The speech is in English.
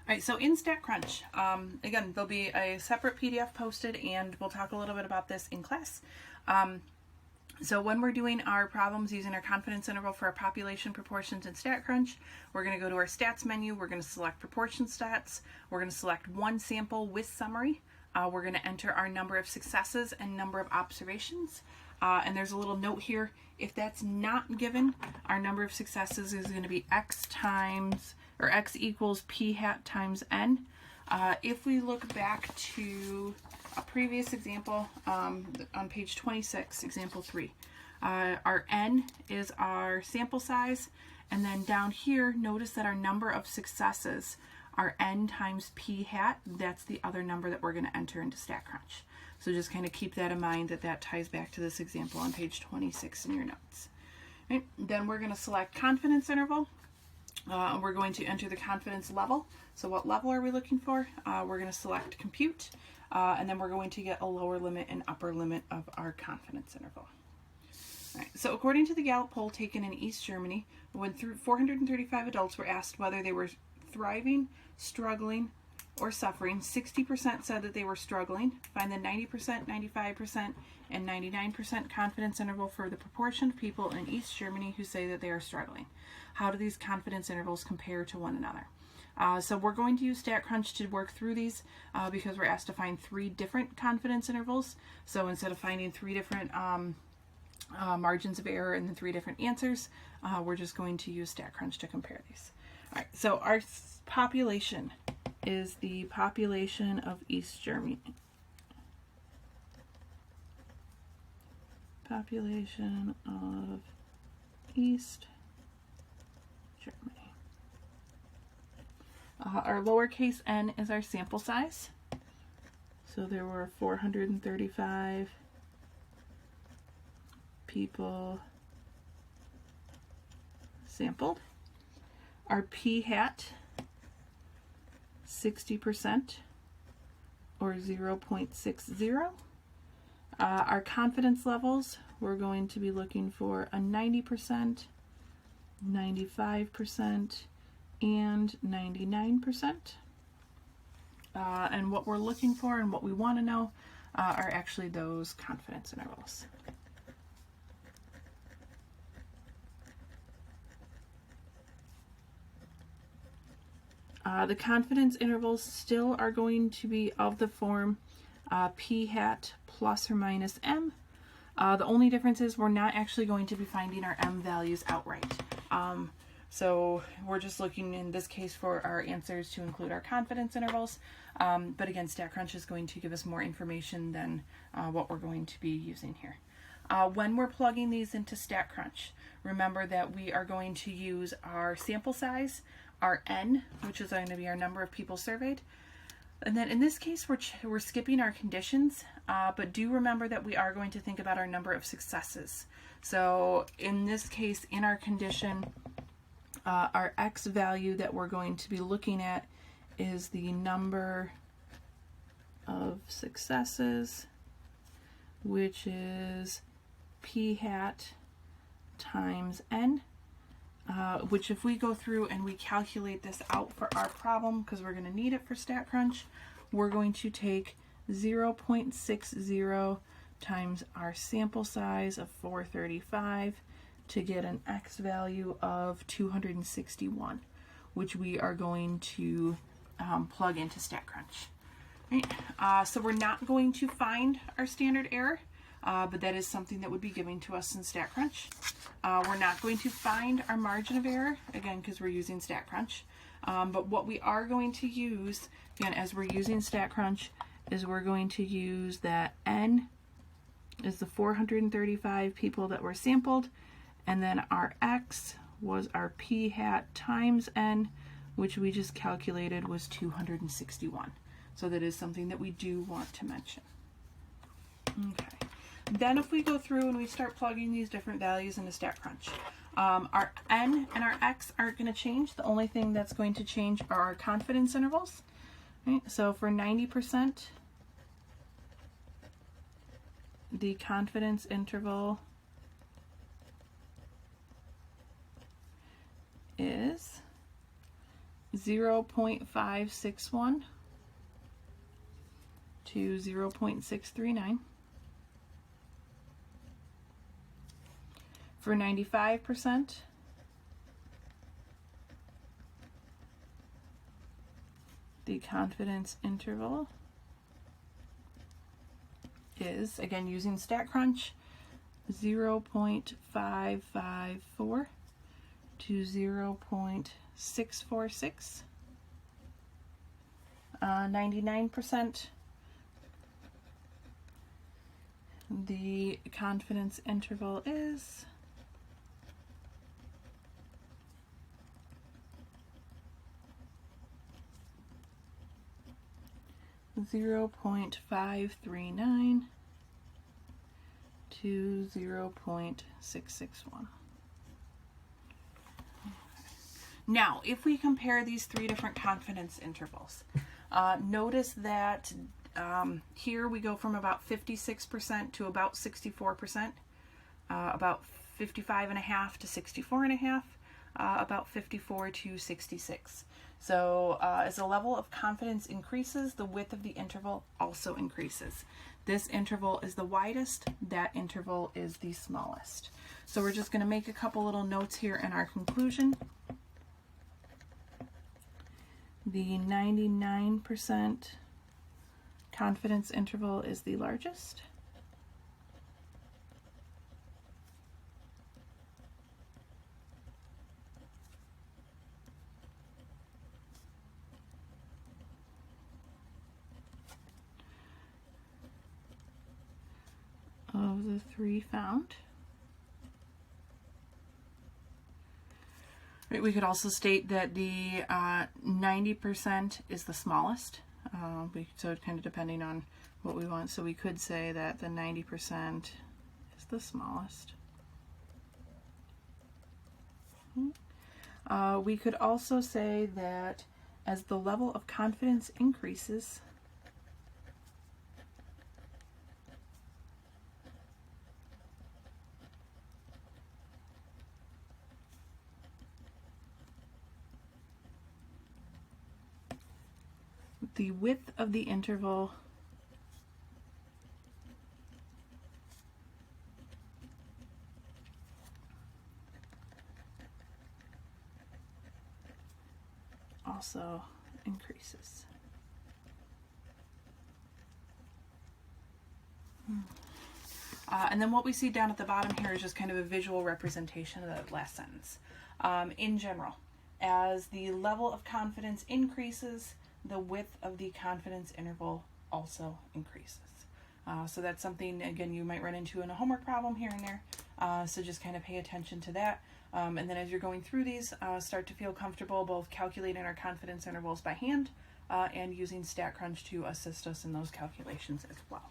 All right, so in StatCrunch, again, there'll be a separate PDF posted, and we'll talk a little bit about this in class. So when we're doing our problems using our confidence interval for our population proportions in StatCrunch, we're going to go to our stats menu, we're going to select proportion stats, we're going to select one sample with summary, we're going to enter our number of successes and number of observations, and there's a little note here, if that's not given, our number of successes is going to be x equals p hat times n. If we look back to a previous example on page 26, example 3, our n is our sample size, and then down here, notice that our number of successes are n times p hat. That's the other number that we're going to enter into StatCrunch. So just kind of keep that in mind, that ties back to this example on page 26 in your notes. Right. Then we're going to select confidence interval. We're going to enter the confidence level. So what level are we looking for? We're going to select compute, and then we're going to get a lower limit and upper limit of our confidence interval. All right, so according to the Gallup poll taken in East Germany, when 435 adults were asked whether they were thriving, struggling, or suffering, 60% said that they were struggling. Find the 90%, 95%, and 99% confidence interval for the proportion of people in East Germany who say that they are struggling. How do these confidence intervals compare to one another? So we're going to use StatCrunch to work through these because we're asked to find 3 different confidence intervals. So instead of finding 3 different margins of error and then 3 different answers, we're just going to use StatCrunch to compare these. All right, so our population is the population of East Germany. Population of East Germany. Our lowercase n is our sample size. So there were 435 people sampled. Our p hat, 60% or 0.60. Our confidence levels, we're going to be looking for a 90%, 95%, and 99%. And what we're looking for and what we want to know are actually those confidence intervals. The confidence intervals still are going to be of the form p hat plus or minus m. The only difference is we're not actually going to be finding our m values outright. So we're just looking in this case for our answers to include our confidence intervals. But again, StatCrunch is going to give us more information than what we're going to be using here. When we're plugging these into StatCrunch, remember that we are going to use our sample size, our n, which is going to be our number of people surveyed. And then in this case, we're skipping our conditions, but do remember that we are going to think about our number of successes. So in this case, in our condition, our x value that we're going to be looking at is the number of successes, which is p hat times n. Which if we go through and we calculate this out for our problem, because we're going to need it for StatCrunch, we're going to take 0.60 times our sample size of 435 to get an x value of 261, which we are going to plug into StatCrunch. Right? So we're not going to find our standard error, but that is something that would be given to us in StatCrunch. We're not going to find our margin of error, again, because we're using StatCrunch. But what we are going to use, again, as we're using StatCrunch, is we're going to use that n is the 435 people that were sampled, and then our x was our p hat times n, which we just calculated was 261. So that is something that we do want to mention. Okay. Then if we go through and we start plugging these different values into StatCrunch, our n and our x aren't going to change. The only thing that's going to change are our confidence intervals. Right? So for 90%, the confidence interval is 0.561 to 0.639. For 95%, the confidence interval is, again using StatCrunch, 0.554 to 0.646. 99%, the confidence interval is 0.539 to 0.661. Now, if we compare these three different confidence intervals, notice that here we go from about 56% to about 64%, about 55.5 to 64.5, about 54 to 66. So as the level of confidence increases, the width of the interval also increases. This interval is the widest, that interval is the smallest. So we're just going to make a couple little notes here in our conclusion. The 99% confidence interval is the largest. Of the three found. Right, we could also state that the 90% is the smallest. So kind of depending on what we want. So we could say that the 90% is the smallest. We could also say that as the level of confidence increases, the width of the interval also increases. And then what we see down at the bottom here is just kind of a visual representation of the last sentence. In general, as the level of confidence increases, the width of the confidence interval also increases. So that's something, again, you might run into in a homework problem here and there. So just kind of pay attention to that. And then as you're going through these, start to feel comfortable both calculating our confidence intervals by hand and using StatCrunch to assist us in those calculations as well.